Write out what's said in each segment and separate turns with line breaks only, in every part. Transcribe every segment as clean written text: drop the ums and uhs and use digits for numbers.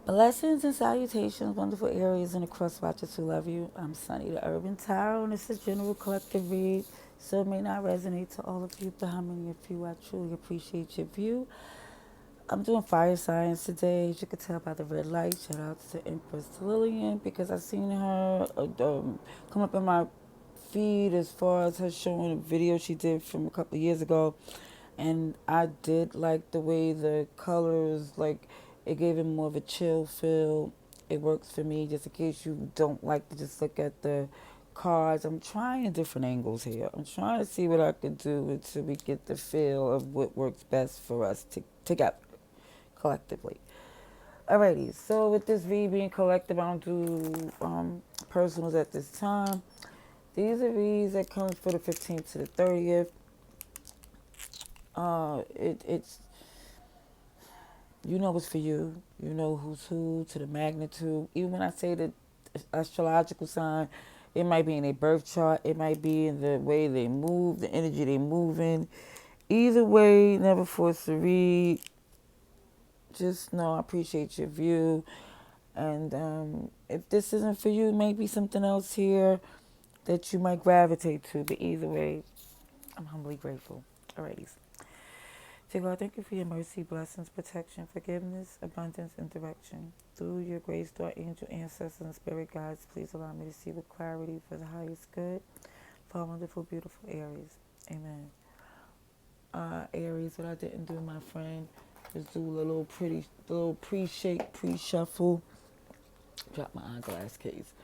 Blessings and salutations, wonderful Aries and the cross watchers who love you. I'm Sunny, the Urban Tarot, and this is General Collective Read. So it may not resonate to all of you, but how many of you I truly appreciate your view. I'm doing fire signs today, as you can tell by the red light. Shout out to Empress Lillian because I seen her come up in my feed as far as her showing a video she did from a couple of years ago, and I did like the way the colors, like it gave it more of a chill feel. It works for me. Just in case you don't like to just look at the cards, I'm trying different angles here. I'm trying to see what I can do until we get the feel of what works best for us together collectively. Alrighty, so with this V being collective, I don't do personals at this time. These are V's that comes for the 15th to the 30th. It's, you know it's for you. You know who's who to the magnitude. Even when I say the astrological sign, it might be in a birth chart. It might be in the way they move, the energy they move in. Either way, never force to read. Just know I appreciate your view. And if this isn't for you, maybe something else here that you might gravitate to. But either way, I'm humbly grateful. Alrighty. Dear God, thank you for your mercy, blessings, protection, forgiveness, abundance, and direction. Through your grace, through our angel ancestors and spirit guides, please allow me to see with clarity for the highest good for our wonderful, beautiful Aries. Amen. Aries, what I didn't do, my friend, was do a little pre-shake, pre-shuffle. Drop my eyeglass case.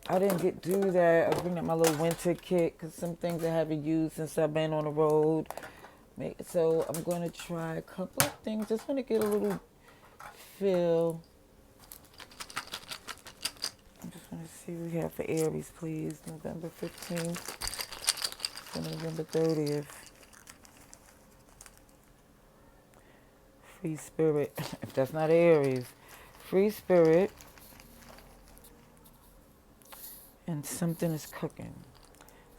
I didn't do that. I bring up my little winter kit because some things I haven't used since I've been on the road. So I'm going to try a couple of things. Just want to get a little feel. I just want to see what we have for Aries, please. November 15th to November 30th. Free spirit. If that's not Aries. Free spirit. And something is cooking.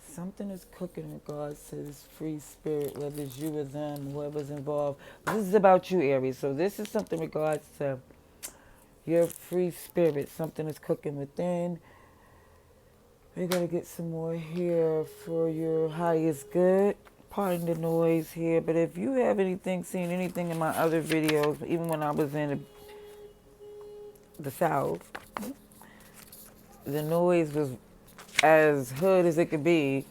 Something is cooking in regards to this free spirit, whether it's you or them, whoever's involved. But this is about you, Aries. So this is something in regards to your free spirit. Something is cooking within. We're going to get some more here for your highest good. Pardon the noise here, but if you have seen anything in my other videos, even when I was in the South, the noise was as hood as it could be.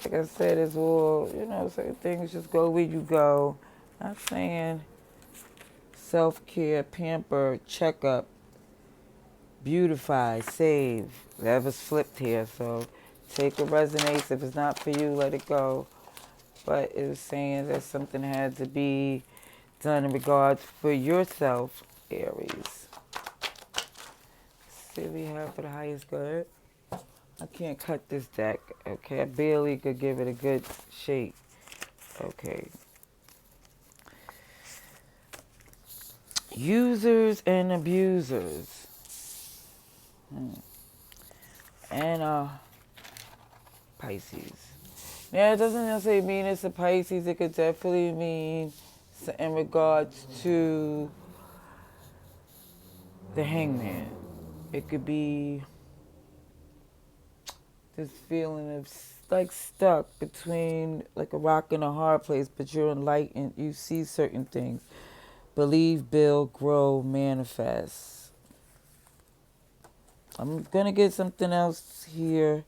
Like I said, it's all, certain things just go where you go. Not saying self-care, pamper, checkup, beautify, save. That was flipped here, so take what resonates. If it's not for you, let it go. But it was saying that something had to be done in regards for yourself, Aries. Let's see what we have for the highest good. I can't cut this deck, okay? I barely could give it a good shake. Okay. Users and abusers. And Pisces. Now, it doesn't necessarily mean it's a Pisces. It could definitely mean in regards to the hangman. It could be this feeling of like stuck between like a rock and a hard place, but you're enlightened. You see certain things. Believe, build, grow, manifest. I'm going to get something else here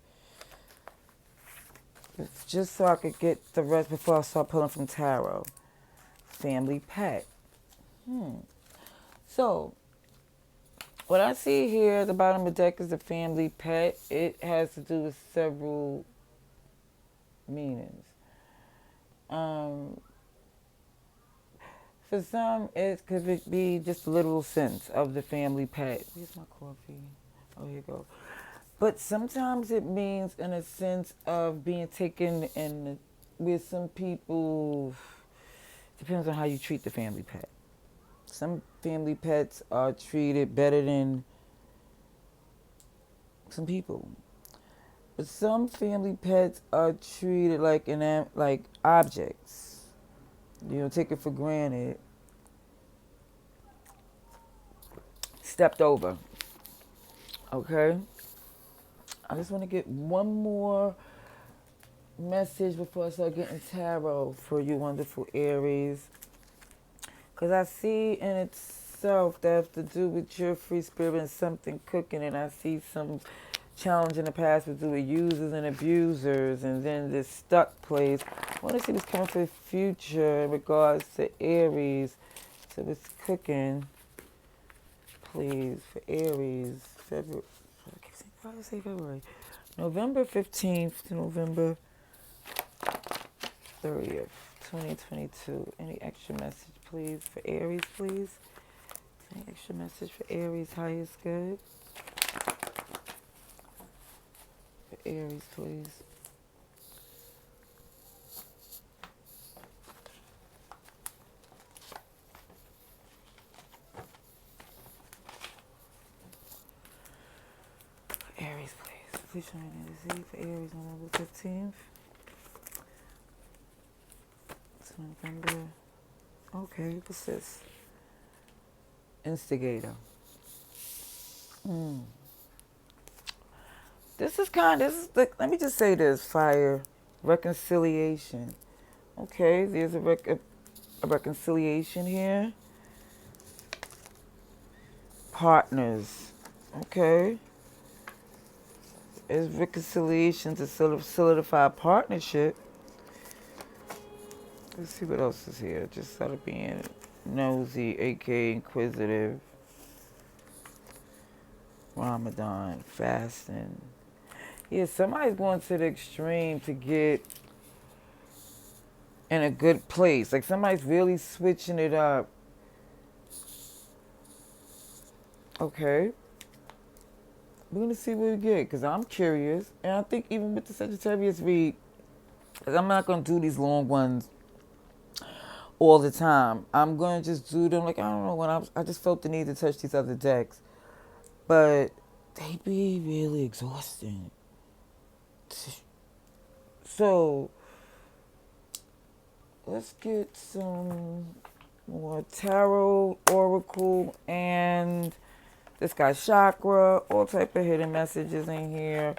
just so I could get the rest before I start pulling from tarot. Family pet. So, what I see here at the bottom of the deck is the family pet. It has to do with several meanings. For some, it could be just a literal sense of the family pet. Where's my coffee? Oh, here you go. But sometimes it means in a sense of being taken in with some people. Depends on how you treat the family pet. Some family pets are treated better than some people. But some family pets are treated like objects. You know, take it for granted. stepped over. Okay? I just want to get one more message before I start getting tarot for you wonderful Aries. Because I see in itself that have to do with your free spirit and something cooking, and I see some challenge in the past with do with users and abusers, and then this stuck place. I want to see what's coming for the future in regards to Aries. So it's cooking, please, for Aries. February. Why did I say February? November 15th to November 30th, 2022. Any extra message, please, for Aries, please? Any extra message for Aries, highest good? For Aries, please. For Aries, please. Please show me the Z for Aries, November 15th. It's November. Okay, what's this? Instigator. This is let me just say this, fire. Reconciliation. Okay, there's a reconciliation here. Partners. Okay. There's reconciliation to solidify a partnership. Let's see what else is here. Just started being nosy, aka inquisitive. Ramadan, fasting. Yeah, somebody's going to the extreme to get in a good place. Like somebody's really switching it up. Okay. We're going to see what we get because I'm curious. And I think even with the Sagittarius read, because I'm not going to do these long ones all the time. I'm going to just do them like, I don't know, when I just felt the need to touch these other decks. But they be really exhausting. So, let's get some more tarot, oracle, and this guy's chakra, all type of hidden messages in here.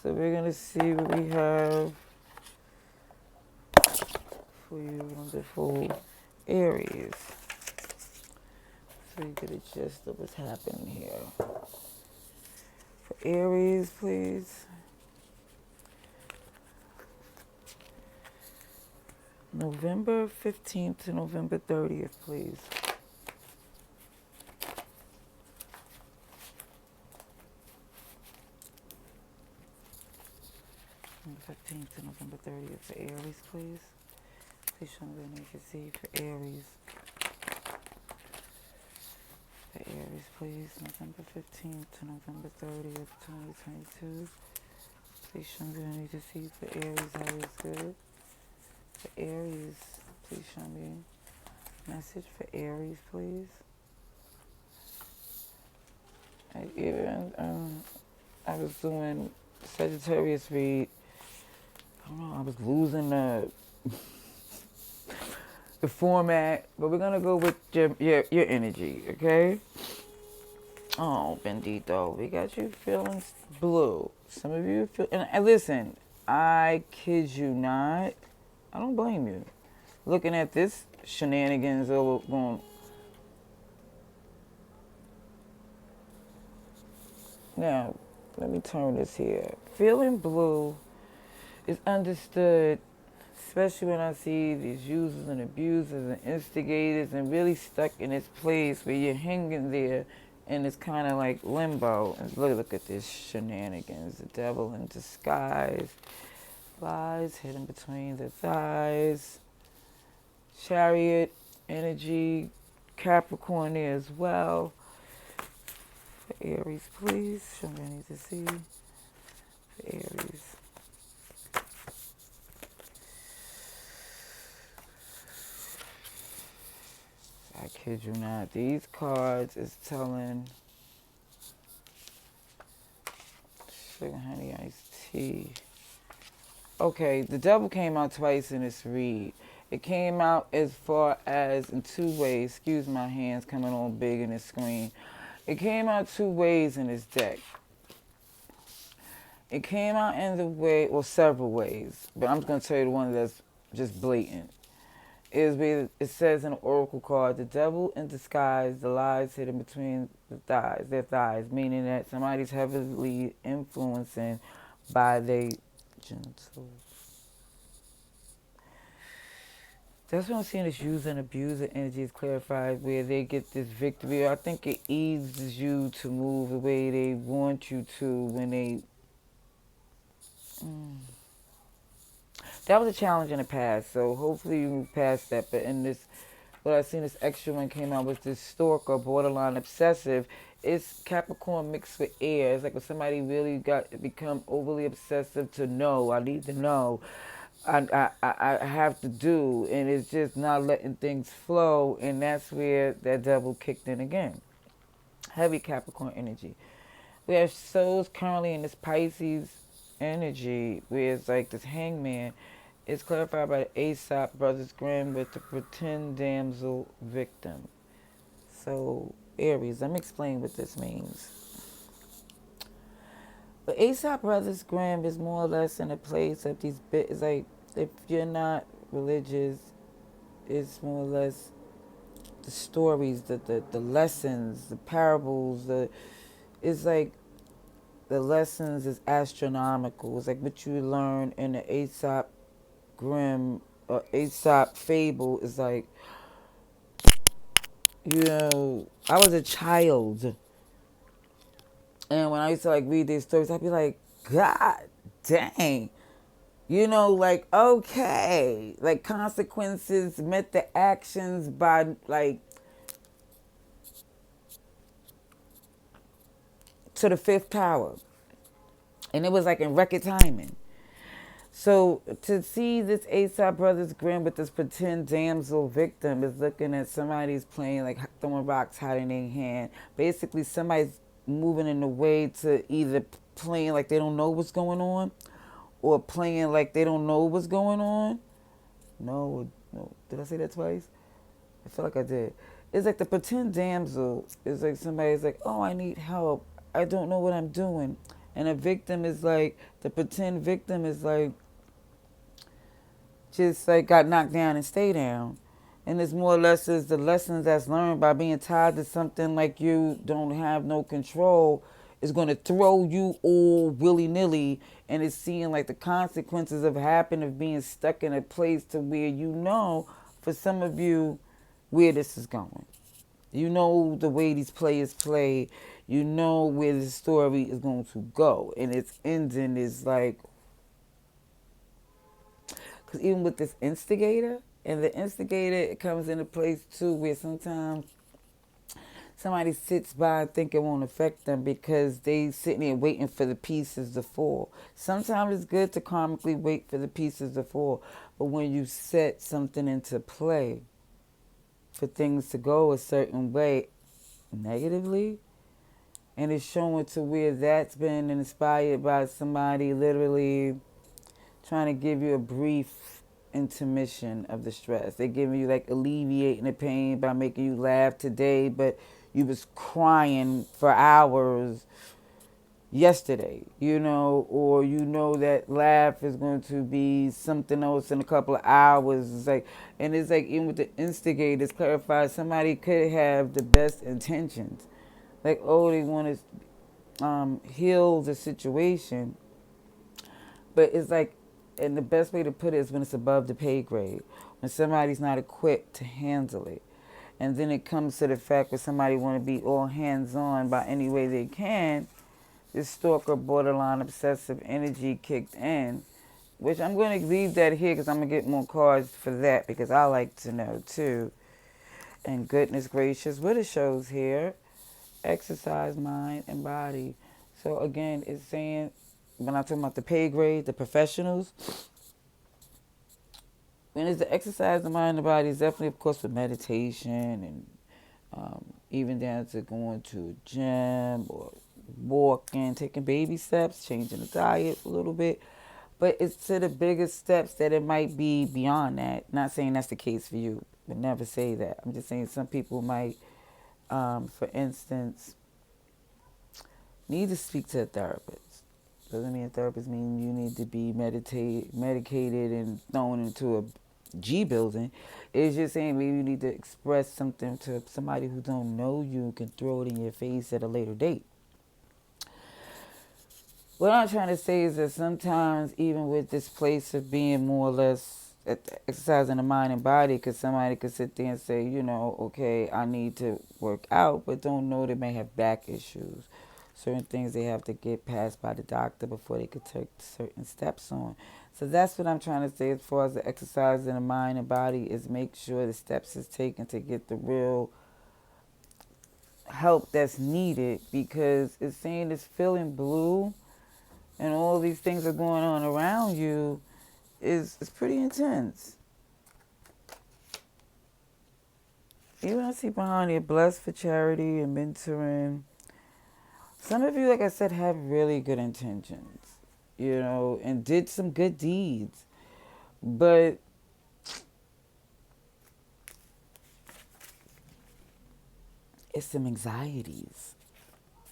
So we're going to see what we have for you wonderful Aries. So you get a gist of what's happening here. For Aries, please. November 15th to November 30th, please. November 15th to November 30th for Aries, please. Please show me what I can see for Aries. For Aries, please. November 15th to November 30th, 2022. Please show me what I need to see for Aries. How is good? For Aries, please show me message for Aries, please. I was doing Sagittarius read. I don't know, I was losing the format, but we're gonna go with your energy, okay? Oh, bendito, we got you feeling blue. Some of you feel, and listen, I kid you not. I don't blame you. Looking at this shenanigans going. Now, let me turn this here. Feeling blue is understood, especially when I see these users and abusers and instigators and really stuck in this place where you're hanging there and it's kind of like limbo. And look at this shenanigans. The devil in disguise. Lies hidden between the thighs. Chariot energy. Capricorn there as well. For Aries, please. Show me what I need to see. For Aries. I kid you not. These cards is telling sugar, honey, iced tea. Okay, the devil came out twice in this read. It came out as far as in two ways. Excuse my hands coming on big in the screen.
It came out two ways in this deck. It came out in the way, well, several ways, but I'm just going to tell you the one that's just blatant. Is where it says in the oracle card, the devil in disguise, the lies hidden between their thighs, meaning that somebody's heavily influencing by their genitals. That's what I'm seeing. This user and abuser energy is clarified, where they get this victory. I think it eases you to move the way they want you to when they. Mm. That was a challenge in the past, so hopefully you move past that. But in this, what I seen, this extra one came out with this stalker, borderline obsessive. It's Capricorn mixed with air. It's like when somebody really got become overly obsessive to know. I need to know. I have to do, and it's just not letting things flow, and that's where that devil kicked in again. Heavy Capricorn energy. We have souls currently in this Pisces energy, where it's like this hangman. It's clarified by the Aesop Brothers Grimm with the pretend damsel victim. So, Aries, let me explain what this means. But Aesop Brothers Grimm is more or less in a place of these bits. It's like, if you're not religious, it's more or less the stories, the lessons, the parables. It's like the lessons is astronomical. It's like what you learn in the Aesop Grimm or Aesop fable is like, I was a child, and when I used to like read these stories, I'd be like, God dang. Like, okay, like consequences met the actions by like to the fifth power. And it was like in record timing. So to see this Aesop Brothers Grimm with this pretend damsel victim is looking at somebody's playing like throwing rocks hiding in their hand. Basically, somebody's moving in a way to either playing like they don't know what's going on, or playing like they don't know what's going on. No, no. Did I say that twice? I feel like I did. It's like the pretend damsel is like somebody's like, oh, I need help. I don't know what I'm doing. And a victim is like, the pretend victim is like, just like got knocked down and stay down. And it's more or less is the lessons that's learned by being tied to something like you don't have no control is going to throw you all willy nilly, and it's seeing like the consequences of happening of being stuck in a place to where for some of you where this is going. You know the way these players play. You know where the story is going to go, and its ending is like, because even with this instigator, and the instigator, it comes into place too, where sometimes somebody sits by and think it won't affect them because they sitting there waiting for the pieces to fall. Sometimes it's good to karmically wait for the pieces to fall, but when you set something into play for things to go a certain way negatively, and it's showing to where that's been inspired by somebody literally trying to give you a brief intermission of the stress. They're giving you like alleviating the pain by making you laugh today, but you was crying for hours yesterday, or that laugh is going to be something else in a couple of hours. It's like even with the instigators clarified, somebody could have the best intentions. Like, oh, they want to heal the situation, but it's like, and the best way to put it is when it's above the pay grade, when somebody's not equipped to handle it. And then it comes to the fact where somebody want to be all hands-on by any way they can, this stalker, borderline, obsessive energy kicked in, which I'm going to leave that here because I'm going to get more cards for that because I like to know too. And goodness gracious, what it shows here, exercise mind and body. So again, it's saying, when I'm talking about the pay grade, the professionals, when it's the exercise the mind and body, it's definitely, of course, with meditation and even down to going to a gym or walking, taking baby steps, changing the diet a little bit. But it's to the biggest steps that it might be beyond that. Not saying that's the case for you. Would never say that. I'm just saying some people might, for instance, need to speak to a therapist. Doesn't mean a therapist mean you need to be medicated and thrown into a G building. It's just saying maybe you need to express something to somebody who don't know you, can throw it in your face at a later date. What I'm trying to say is that sometimes, even with this place of being more or less exercising the mind and body, because somebody could sit there and say, okay, I need to work out, but don't know they may have back issues. Certain things they have to get passed by the doctor before they could take certain steps on. So that's what I'm trying to say as far as the exercise in the mind and body is make sure the steps is taken to get the real help that's needed, because it's saying it's feeling blue and all these things are going on around you is pretty intense. Even I see behind it, blessed for charity and mentoring. Some of you, like I said, have really good intentions, and did some good deeds. But it's some anxieties.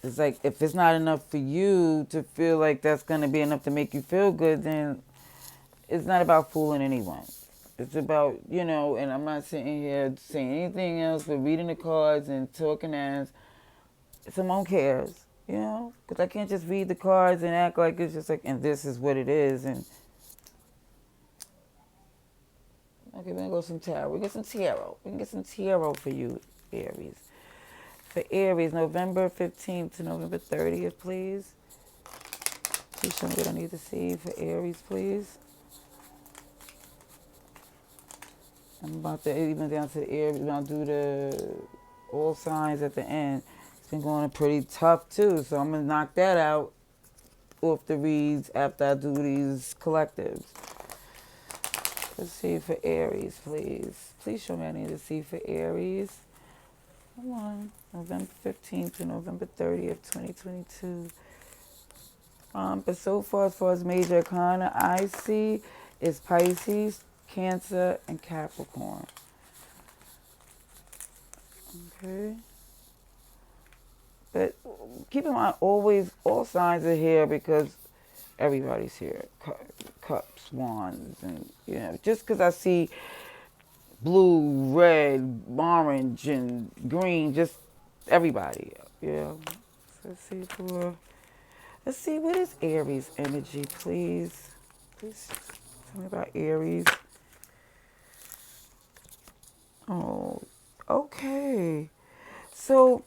It's like if it's not enough for you to feel like that's going to be enough to make you feel good, then it's not about fooling anyone. It's about, and I'm not sitting here saying anything else but reading the cards and talking as someone cares, because I can't just read the cards and act like it's just like, and this is what it is. And okay, we're going to go some tarot. We get some tarot. We can get some tarot for you, Aries. For Aries, November 15th to November 30th, please. Please show me what I need to see for Aries, please. I'm about to even down to the Aries. We're going to do the all signs at the end. It's been going pretty tough, too, so I'm going to knock that out off the reads after I do these collectives. Let's see for Aries, please. Please show me what I need to see for Aries. Come on. November 15th to November 30th, 2022. But so far as major arcana I see is Pisces, Cancer, and Capricorn. Okay. But keep in mind, always, all signs are here because everybody's here. Cups, wands, and, just because I see blue, red, orange, and green, just everybody, So let's see, what is Aries energy, please? Please tell me about Aries. Oh, okay. So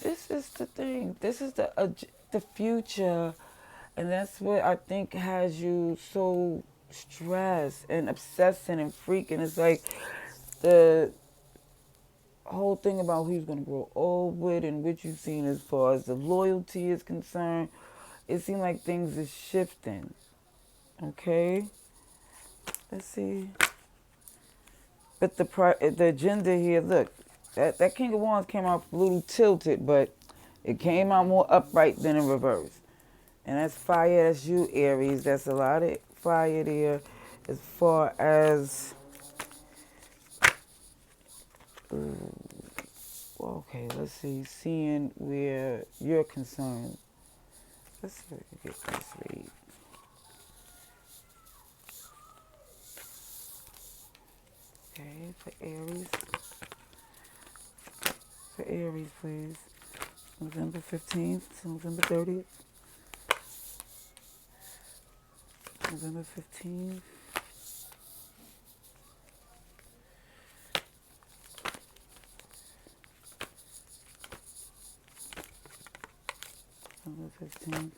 this is the thing. This is the future, and that's what I think has you so stressed and obsessing and freaking. It's like the whole thing about who you're going to grow old with and what you've seen as far as the loyalty is concerned. It seems like things is shifting. Okay? Let's see. But the agenda here, look, that King of Wands came out a little tilted, but it came out more upright than in reverse. And that's fire, that's you, Aries. That's a lot of fire there as far as... Okay, let's see. Seeing where you're concerned. Let's see if we can get this read. Okay, for Aries. For Aries, please. November 15th to November 30th. November 15th. November 15th.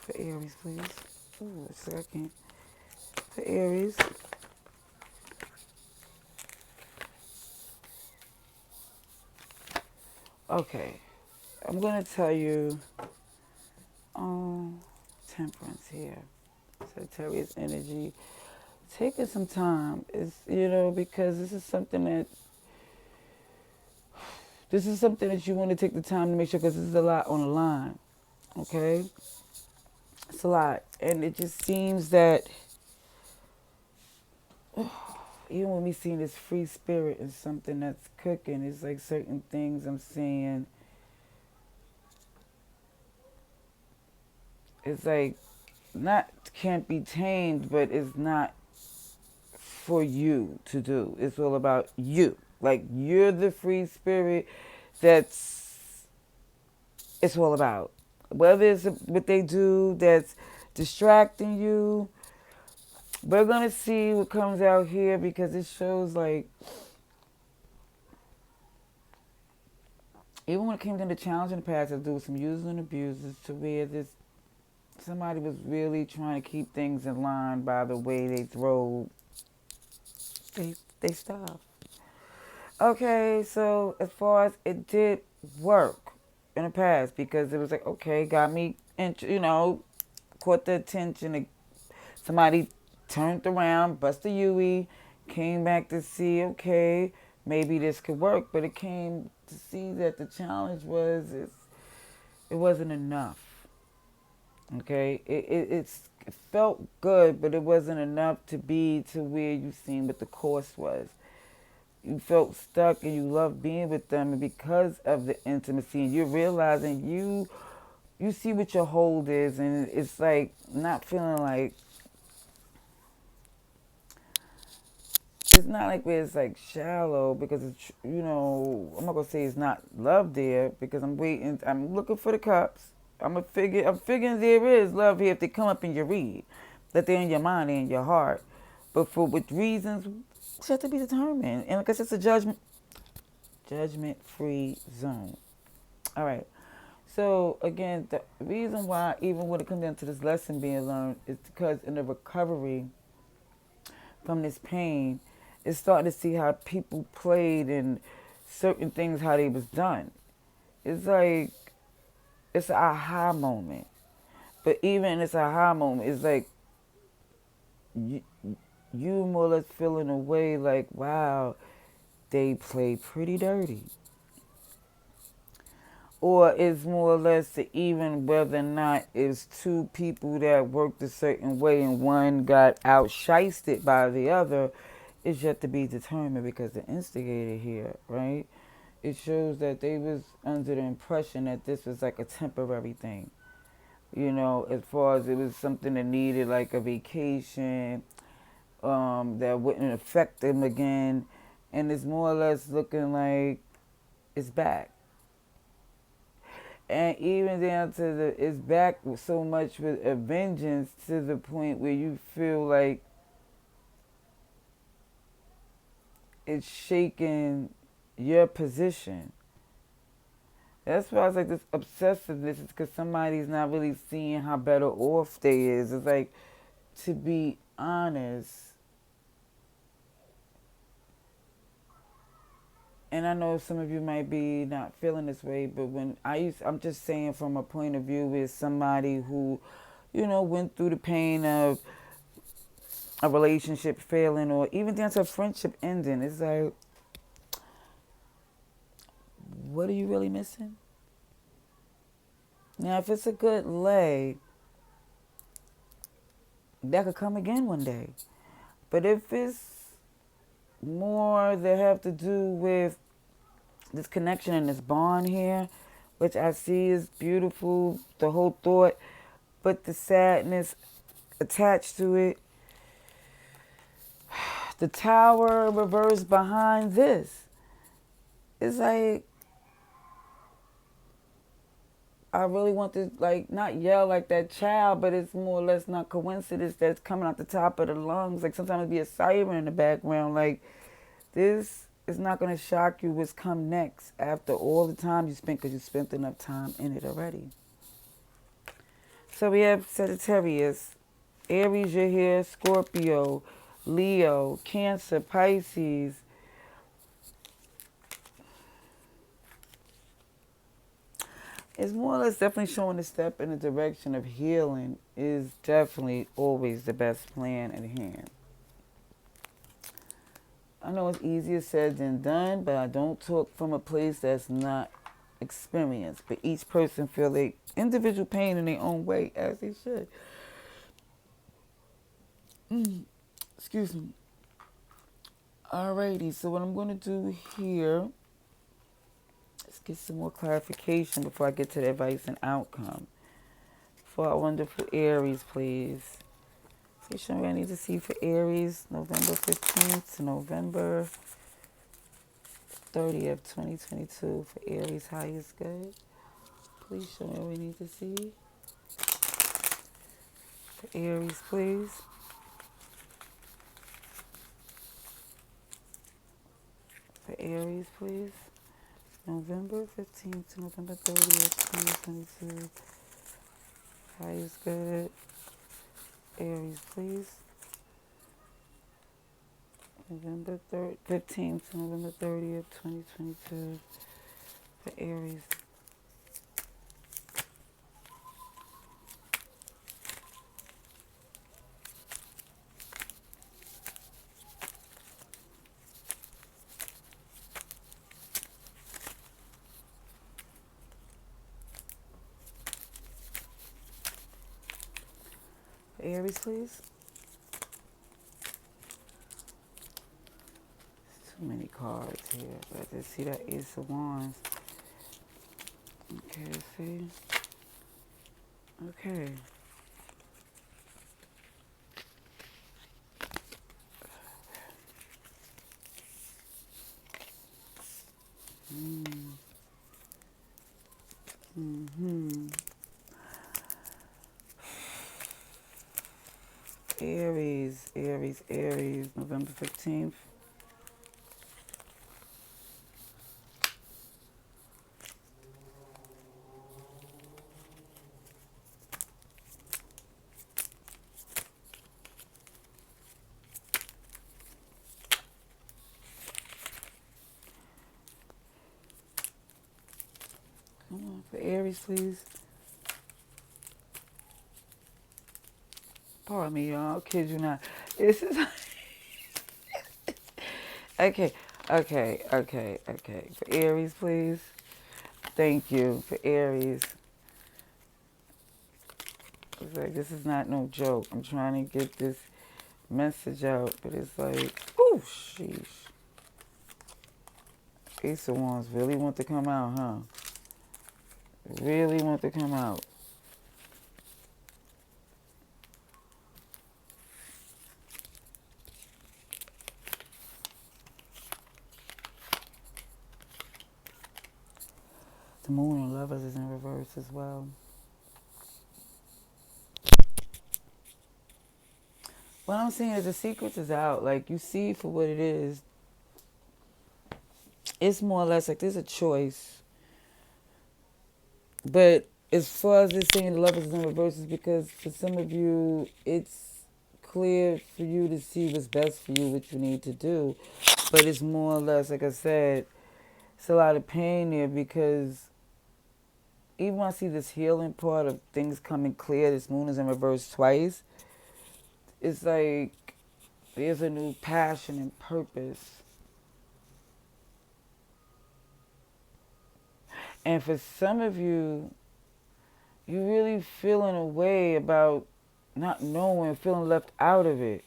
For Aries, please. Ooh, a second. For Aries. Okay. I'm going to tell you temperance here. Sagittarius energy. Taking some time is, because this is something that you want to take the time to make sure, because this is a lot on the line. Okay? It's a lot. And it just seems that even with me seeing this free spirit and something that's cooking, it's like certain things I'm seeing. It's like not can't be tamed, but it's not for you to do. It's all about you. Like you're the free spirit that's it's all about. Whether it's what they do that's distracting you, we're gonna see what comes out here because it shows like even when it came to the challenge in the past, to do some users and abusers to where this somebody was really trying to keep things in line by the way they throw they stuff. Okay, so as far as it did work in the past because it was like okay, got me, and caught the attention. Somebody turned around, busted Yui, came back to see okay, maybe this could work, but it came to see that the challenge was it wasn't enough. Okay, it felt good, but it wasn't enough to be to where you seen what the course was. You felt stuck and you loved being with them, and because of the intimacy, and you're realizing you see what your hold is, and it's like not feeling like it's not like where it's like shallow because it's I'm not gonna say it's not love there because I'm waiting. I'm looking for the cups. I'm figuring there is love here if they come up in your read, that they're in your mind, they're in your heart, but for what reasons, it's yet to be determined. And because it's a judgment free zone. All right. So again, the reason why even when it comes down to this lesson being learned is because in the recovery from this pain, it's starting to see how people played and certain things how they was done. It's like it's an aha moment. But even in this aha moment, it's like you, you more or less feeling a way like, wow, they played pretty dirty. Or it's more or less to even whether or not it's two people that worked a certain way and one got out shysted by the other is yet to be determined because the instigator here, right? It shows that they was under the impression that this was like a temporary thing. As far as it was something that needed like a vacation, that wouldn't affect them again. And it's more or less looking like it's back. And even down to it's back so much with a vengeance to the point where you feel like it's shaking your position. That's why it's like this obsessiveness is because somebody's not really seeing how better off they is. It's like, to be honest, and I know some of you might be not feeling this way, but I'm just saying from a point of view with somebody who, went through the pain of a relationship failing or even down to a friendship ending. It's like, what are you really missing? Now, if it's a good lay, that could come again one day. But if it's more that have to do with this connection and this bond here, which I see is beautiful, the whole thought, but the sadness attached to it, the tower reversed behind this. It's like, I really want to like not yell like that child, but it's more or less not coincidence that's coming out the top of the lungs. Like sometimes it'd be a siren in the background. Like this is not going to shock you what's come next after all the time you spent because you spent enough time in it already. So we have Sagittarius, Aries, you're here, Scorpio, Leo, Cancer, Pisces. It's more or less definitely showing a step in the direction of healing is definitely always the best plan at hand. I know it's easier said than done, but I don't talk from a place that's not experienced. But each person feel their individual pain in their own way, as they should. Excuse me. Alrighty, so what I'm going to do here is get some more clarification before I get to the advice and outcome. For our wonderful Aries, please. Please show me what I need to see for Aries, November 15th to November 30th, 2022. For Aries, highest good. Please show me what we need to see. For Aries, please. For Aries, please. November 15th to November 30th, 2022. Highest good. Aries, please. November 15th to November 30th, 2022. For Aries. For Aries, please. Too many cards here, but I just see that Ace of Wands. Okay, see? Okay. Mm-hmm. Aries, Aries, Aries, November 15th. Come on, for Aries, please. Pardon me, y'all. I'll kid you not. This is okay, okay. For Aries, please. Thank you. For Aries. It's like this is not no joke. I'm trying to get this message out, but it's like, oh sheesh. Ace of Wands really want to come out, huh? Really want to come out. The Moon and Lovers is in reverse as well. What I'm saying is the secrets is out. Like, you see for what it is. It's more or less like there's a choice. But as far as this saying the Lovers is in reverse is because for some of you, it's clear for you to see what's best for you, what you need to do. But it's more or less, like I said, it's a lot of pain there because even when I see this healing part of things coming clear, this moon is in reverse twice, it's like there's a new passion and purpose. And for some of you, you really feeling a way about not knowing, feeling left out of it.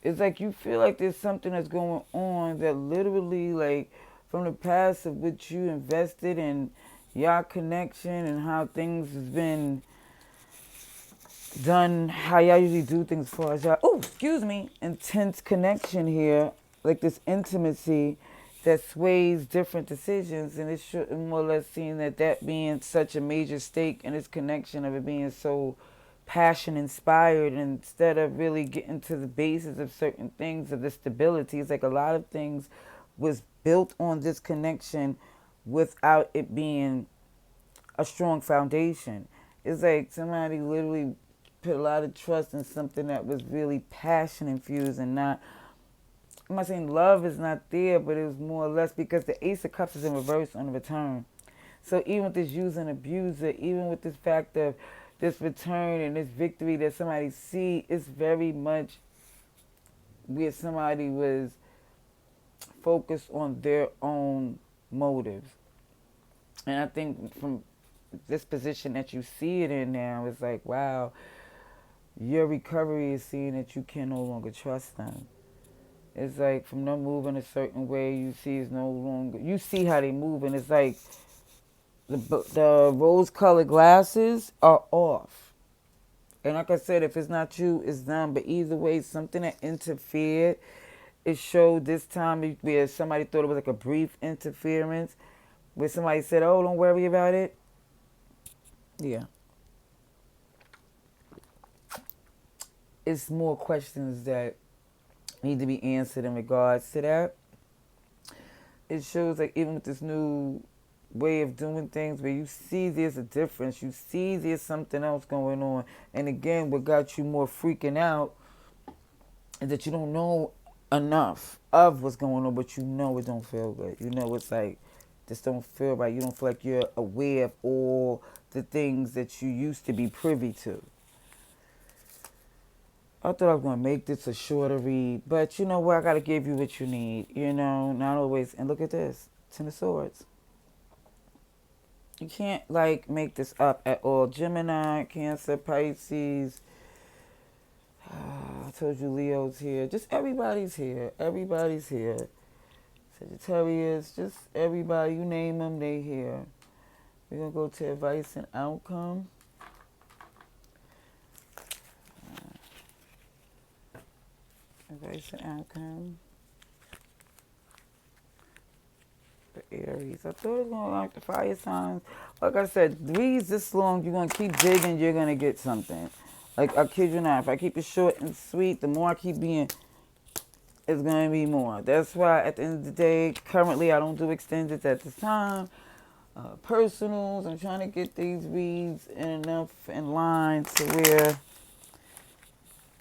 It's like you feel like there's something that's going on that literally, like, from the past of which you invested in your connection and how things has been done, how y'all usually do things as far as y'all, oh, excuse me, intense connection here, like this intimacy that sways different decisions, and it should more or less seem that that being such a major stake in this connection of it being so passion inspired, and instead of really getting to the basis of certain things of the stability, it's like a lot of things was built on this connection without it being a strong foundation. It's like somebody literally put a lot of trust in something that was really passion infused and not, I'm not saying love is not there, but it was more or less because the Ace of Cups is in reverse on the return. So even with this use and abuser, even with this fact of this return and this victory that somebody see, it's very much where somebody was focused on their own motives. And I think from this position that you see it in now, it's like, wow, your recovery is seeing that you can no longer trust them. It's like from them moving a certain way, you see it's no longer. You see how they move, and it's like the rose-colored glasses are off. And like I said, if it's not you, it's them. But either way, something that interfered. It showed this time where somebody thought it was like a brief interference, where somebody said, "Oh, don't worry about it." Yeah, it's more questions that need to be answered in regards to that. It shows like even with this new way of doing things where you see there's a difference, you see there's something else going on. And again, what got you more freaking out is that you don't know enough of what's going on, but you know it don't feel good. You know it's like this don't feel right. You don't feel like you're aware of all the things that you used to be privy to. I thought I was gonna make this a shorter read, but you know what? I gotta give you what you need. You know, not always. And look at this, Ten of Swords. You can't like make this up at all. Gemini, Cancer, Pisces. I told you Leo's here. Just everybody's here. Everybody's here. Sagittarius, just everybody. You name them, they here. We're gonna go to advice and outcome. Advice and outcome. For Aries. I thought it was gonna like the fire signs. Like I said, reads this long, you're gonna keep digging, you're gonna get something. Like I kid you not, if I keep it short and sweet, the more I keep being, it's gonna be more. That's why at the end of the day, currently I don't do extended at this time. Personals, I'm trying to get these reads enough in line to where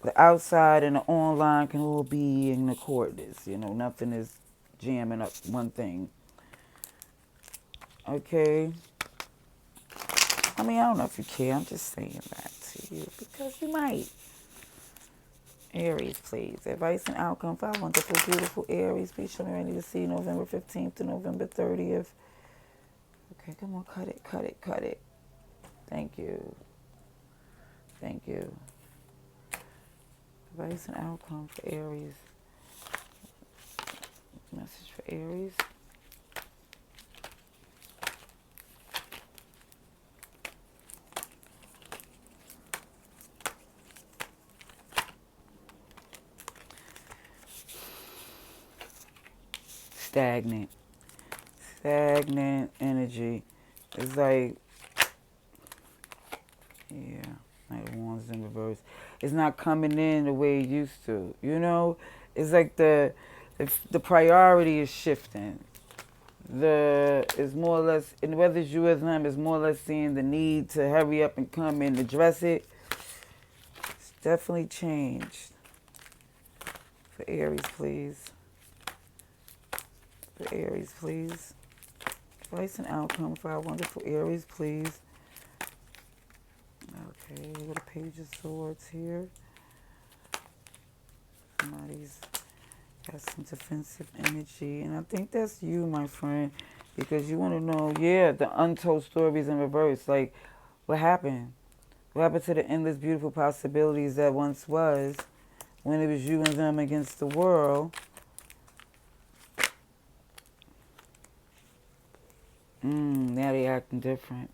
the outside and the online can all be in accordance. You know, nothing is jamming up one thing. Okay. I mean, I don't know if you care. I'm just saying that to you because you might. Aries, please. Advice and outcome for our wonderful, beautiful Aries. Please show me what I need to see November 15th to November 30th. Okay, come on. Cut it, cut it, cut it. Thank you. Thank you. Advice and outcome for Aries. Message for Aries. Stagnant. Stagnant energy. It's like, yeah, Knight of Wands in reverse. It's not coming in the way it used to. You know, it's like the priority is shifting. Is more or less, and whether it's you or them, is more or less seeing the need to hurry up and come in to address it. It's definitely changed. For Aries, please. For Aries, please. Advice and outcome for our wonderful Aries, please. Okay, with a Page of Swords here. Somebody's got some defensive energy. And I think that's you, my friend. Because you want to know, yeah, the untold stories in reverse. Like, what happened? What happened to the endless, beautiful possibilities that once was when it was you and them against the world? Now they acting different.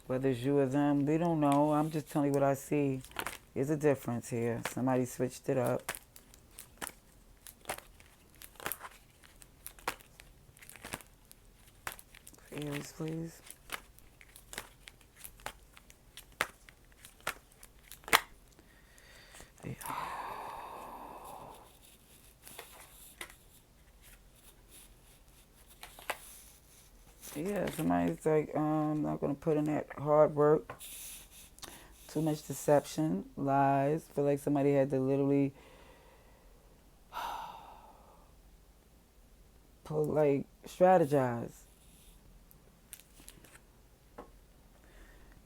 Whether it's you or them, we don't know. I'm just telling you what I see. There's a difference here. Somebody switched it up. Aries, please. Yeah, somebody's like, not gonna put in that hard work. Too much deception, lies. Feel like somebody had to literally strategize.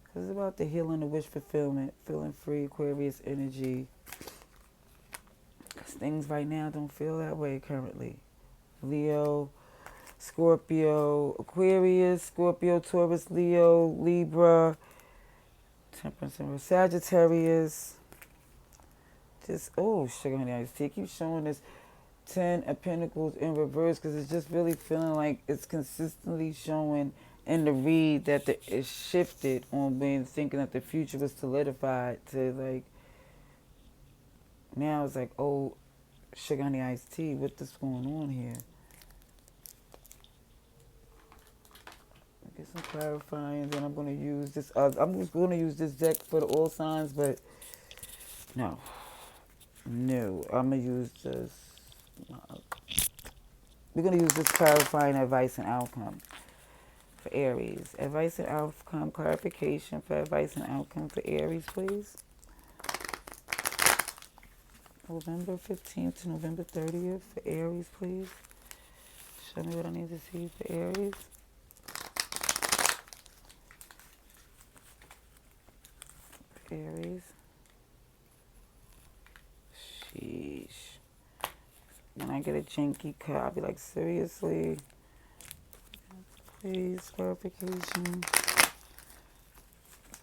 Because it's about the healing, the wish fulfillment, feeling free, Aquarius energy. Because things right now don't feel that way currently. Leo, Scorpio, Aquarius, Scorpio, Taurus, Leo, Libra, Temperance and Sagittarius, Just, oh, sugar honey iced tea. Keep showing this 10 of Pentacles in reverse because it's just really feeling like it's consistently showing in the read that it's shifted on being thinking that the future was solidified to like, now it's like, oh, sugar honey iced tea. What's going on here? Get some clarifying, then I'm going to use this. I'm just going to use this deck for the all signs, but no. No, I'm going to use this. We're going to use this clarifying advice and outcome for Aries. Advice and outcome clarification for advice and outcome for Aries, please. November 15th to November 30th for Aries, please. Show me what I need to see for Aries. Aries. Sheesh. When I get a janky cut, I'll be like, seriously? Please, clarification.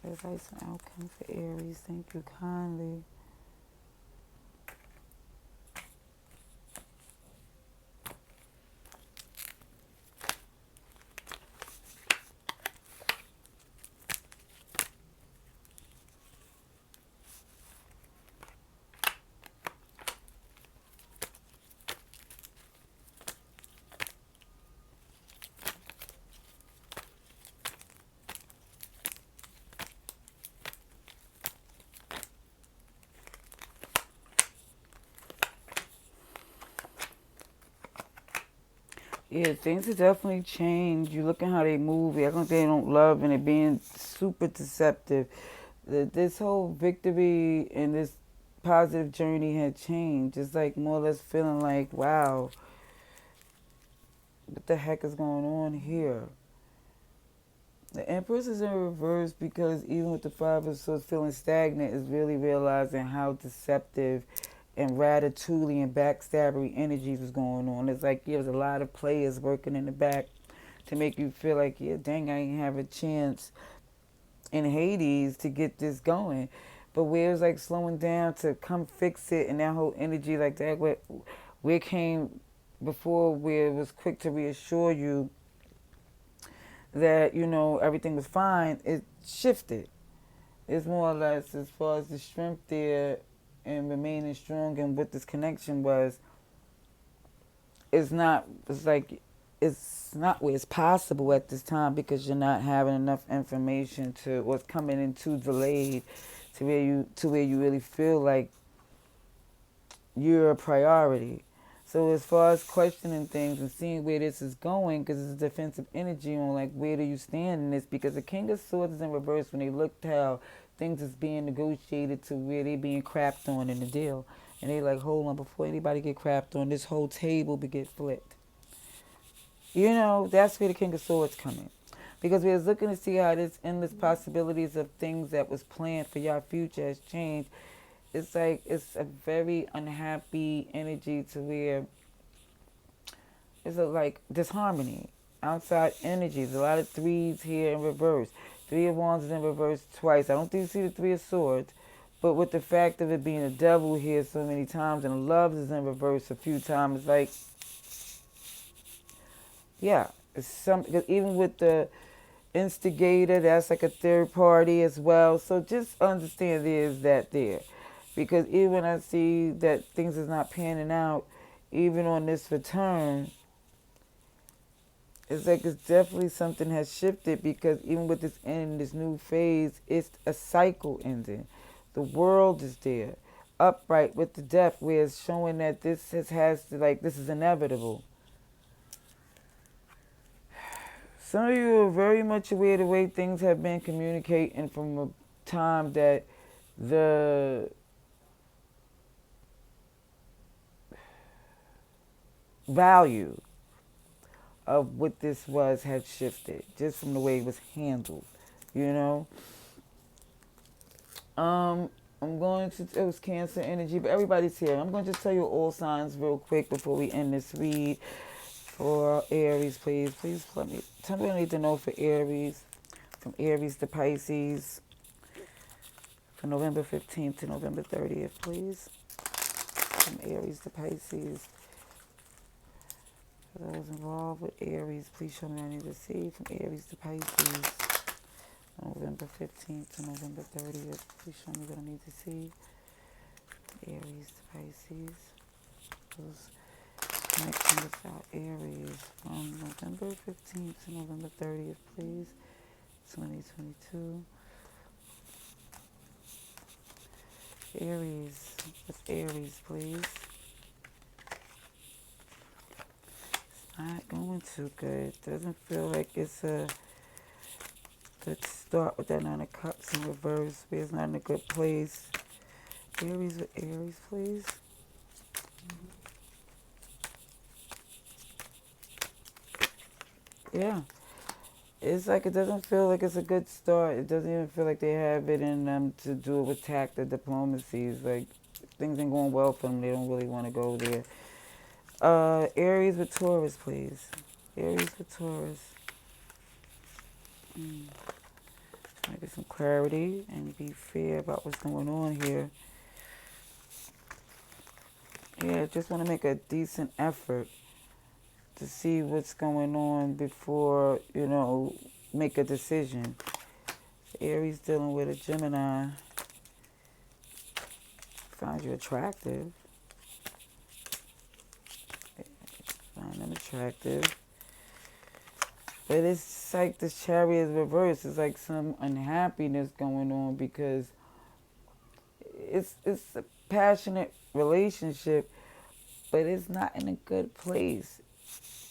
Advice and outcome for Aries. Thank you kindly. Yeah, things have definitely changed. You look at how they move. They act like they don't love and they're being super deceptive. This whole victory and this positive journey had changed. It's like more or less feeling like, wow, what the heck is going on here? The Empress is in reverse because even with the Five of Swords feeling stagnant, is really realizing how deceptive and ratatouille and backstabbery energies was going on. It's like there was a lot of players working in the back to make you feel like, yeah, dang, I ain't have a chance in Hades to get this going. But where it was like slowing down to come fix it and that whole energy like that, where it came before, where it was quick to reassure you that, you know, everything was fine, it shifted. It's more or less as far as the strength there and remaining strong and what this connection was, it's not, it's like, it's not where it's possible at this time because you're not having enough information to, what's coming in too delayed to where you really feel like you're a priority. So as far as questioning things and seeing where this is going, because it's a defensive energy on like where do you stand in this, because the King of Swords is in reverse when they looked how things is being negotiated to where they being crapped on in the deal. And they like, hold on, before anybody get crapped on, this whole table be get flipped. You know, that's where the King of Swords come in. Because we was looking to see how this endless possibilities of things that was planned for your future has changed. It's like it's a very unhappy energy to where it's a, like disharmony, outside energies. A lot of threes here in reverse. Three of Wands is in reverse twice. I don't think you see the Three of Swords, but with the fact of it being a devil here so many times and Loves is in reverse a few times, it's like, yeah, it's something. Cause even with the instigator, that's like a third party as well. So just understand there's that there. Because even when I see that things is not panning out, even on this return, it's like it's definitely something has shifted because even with this end, this new phase, it's a cycle ending. The world is there, upright with the death, where it's showing that this has to, like, this is inevitable. Some of you are very much aware of the way things have been communicating from a time that the value of what this was had shifted just from the way it was handled, you know. I'm going to, it was Cancer energy, but everybody's here. I'm going to just tell you all signs real quick before we end this read. For Aries, please let me, tell me what I need to know for Aries, from Aries to Pisces, for November 15th to November 30th, please. from Aries to Pisces. For those involved with Aries, please show me what I need to see from Aries to Pisces. November 15th to November 30th. Please show me what I need to see. Aries to Pisces. Those connection with our Aries from November 15th to November 30th, please. 2022. Aries, with Aries, please. It's not going too good. Doesn't feel like it's a good start with that Nine of Cups in reverse. It's not in a good place. Aries with Aries, please. Yeah. It's like it doesn't feel like it's a good start. It doesn't even feel like they have it in them to do it with tact or diplomacy. It's like things ain't going well for them. They don't really want to go there. Aries with Taurus, please. Aries with Taurus. Trying to get some clarity and be fair about what's going on here. Yeah, just want to make a decent effort to see what's going on before, make a decision. Aries dealing with a Gemini. Find you attractive. Find them attractive. But it's like the Chariot is reversed. It's like some unhappiness going on because it's a passionate relationship, but it's not in a good place.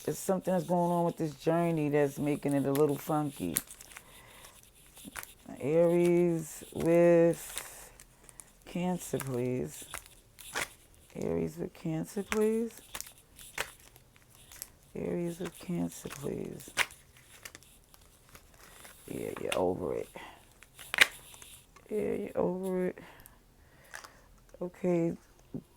It's something that's going on with this journey that's making it a little funky. Aries with Cancer, please. Aries with Cancer, please. Aries with Cancer, please. Yeah, you're over it. Yeah, you're over it. Okay,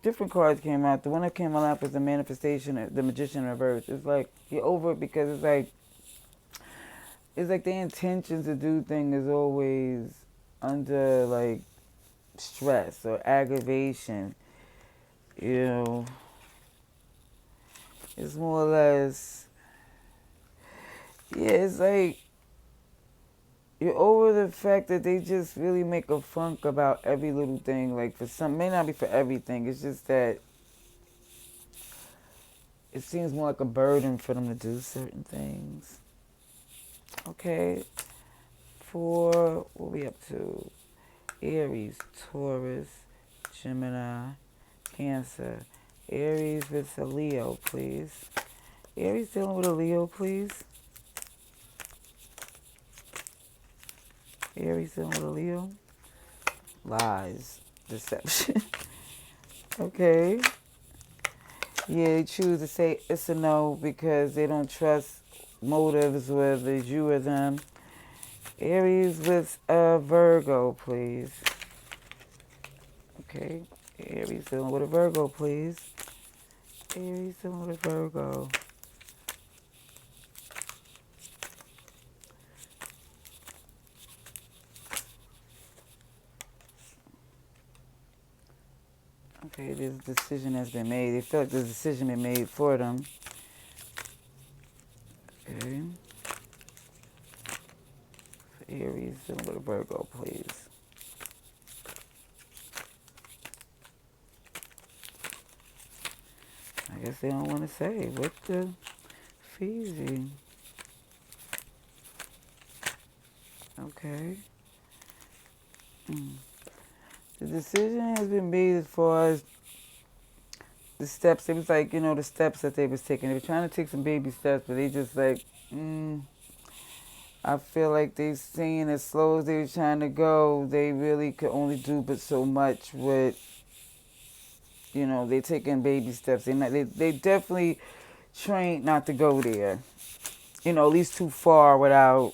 different cards came out. The one that came out was the manifestation, the magician in reverse. It's like you're over it because it's like the intention to do things is always under like stress or aggravation. It's more or less, yeah, it's like you're over the fact that they just really make a funk about every little thing. Like for some, may not be for everything. It's just that it seems more like a burden for them to do certain things. Okay, for what we up to? Aries, Taurus, Gemini, Cancer. Aries with a Leo, please. Aries dealing with a Leo, please. Aries dealing with a Leo. Lies, deception. Okay. Yeah, they choose to say it's a no because they don't trust motives, whether it's you or them. Aries with a Virgo, please. Okay. Aries dealing with a Virgo, please. Aries dealing with a Virgo. Okay, this decision has been made. They feel like this decision been made for them. Okay. For Aries dealing with a Virgo, please. I guess they don't want to say. What the Feezy? Okay. The decision has been made as far as the steps. It was like, the steps that they was taking. They were trying to take some baby steps, but they just like, I feel like they seeing as slow as they were trying to go, they really could only do but so much with, they taking baby steps. They definitely trained not to go there, at least too far without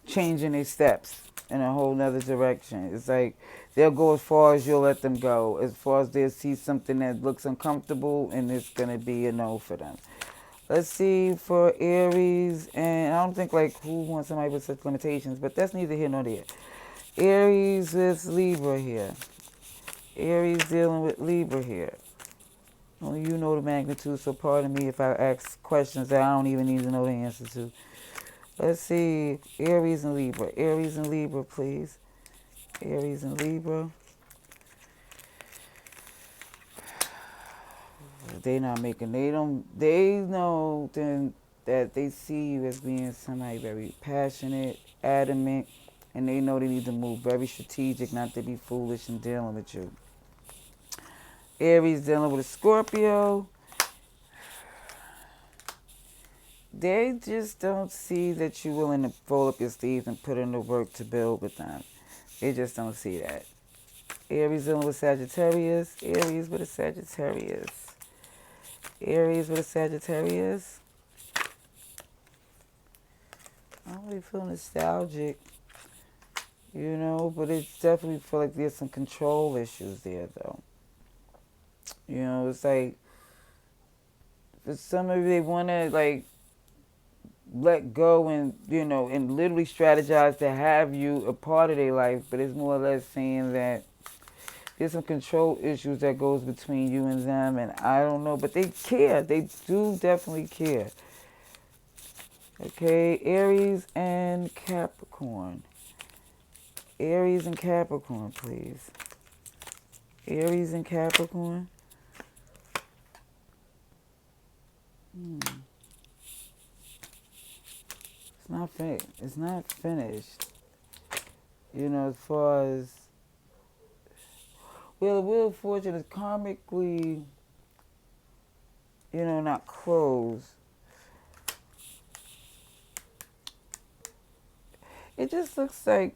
changing their steps in a whole nother direction. It's like they'll go as far as you'll let them go. As far as they'll see something that looks uncomfortable and it's going to be a no for them. Let's see for Aries, and I don't think like who wants somebody with such limitations, but that's neither here nor there. Aries with Libra here. Aries dealing with Libra here. Only you know the magnitude, so pardon me if I ask questions that I don't even need to know the answer to. Let's see. Aries and Libra. Aries and Libra, please. Aries and Libra. They not making, they know then that they see you as being somebody very passionate, adamant, and they know they need to move very strategic, not to be foolish in dealing with you. Aries dealing with a Scorpio. They just don't see that you're willing to roll up your sleeves and put in the work to build with them. They just don't see that. Aries dealing with Sagittarius. Aries with a Sagittarius. Aries with a Sagittarius. I don't really feel nostalgic, but it definitely feel like there's some control issues there, though. It's like, for some of you, they want to, like, let go and, and literally strategize to have you a part of their life, but it's more or less saying that there's some control issues that goes between you and them, and I don't know, but they care. They do definitely care. Okay, Aries and Capricorn. Aries and Capricorn, please. Aries and Capricorn. It's not finished. As far as, well, the Wheel of Fortune is karmically, not closed. It just looks like,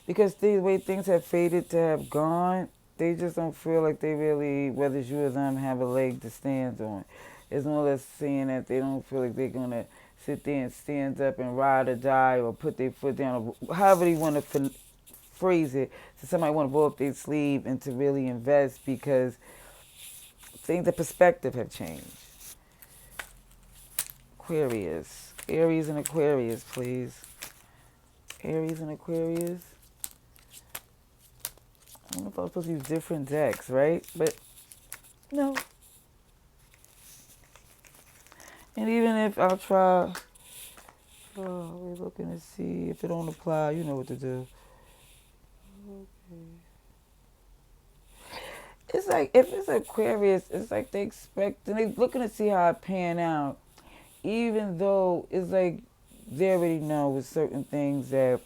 because the way things have faded to have gone, they just don't feel like they really, whether it's you or them, have a leg to stand on. It's more or less saying that they don't feel like they're going to sit there and stand up and ride or die or put their foot down, or however they want to phrase it. So somebody want to roll up their sleeve and to really invest, because the perspective have changed. Aquarius. Aries and Aquarius, please. Aries and Aquarius. I don't know if I was supposed to use different decks, right? But no. And even if I'll try, we're looking to see if it don't apply, you know what to do. Okay. It's like, if it's Aquarius, it's like they expect, and they're looking to see how it pan out, even though it's like they already know with certain things that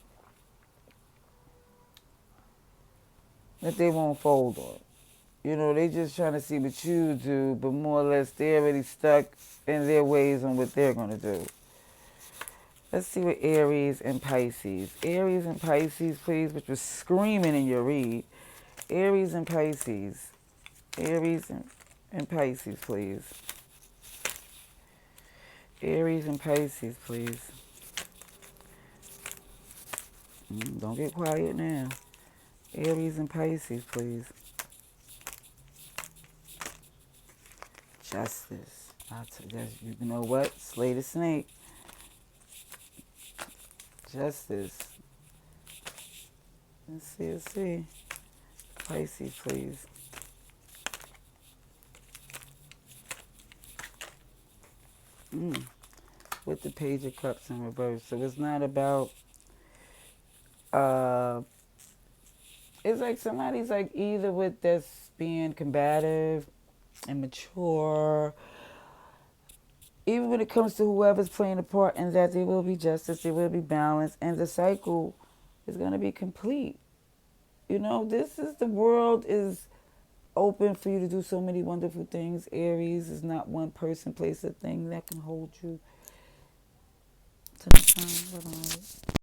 they won't fold on. They just trying to see what you do, but more or less they're already stuck in their ways on what they're going to do. Let's see what Aries and Pisces. Aries and Pisces, please, which was screaming in your read. Aries and Pisces. Aries and Pisces, please. Aries and Pisces, please. Don't get quiet now. Aries and Pisces, please. Justice. You know what? Slay the snake. Justice. Let's see. Pisces, please. With the Page of Cups in reverse. So it's not about, it's like somebody's like either with this being combative and mature, even when it comes to whoever's playing a part, and that there will be justice, there will be balance, and the cycle is going to be complete. The world is open for you to do so many wonderful things. Aries is not one person, place, or thing that can hold you. To the time,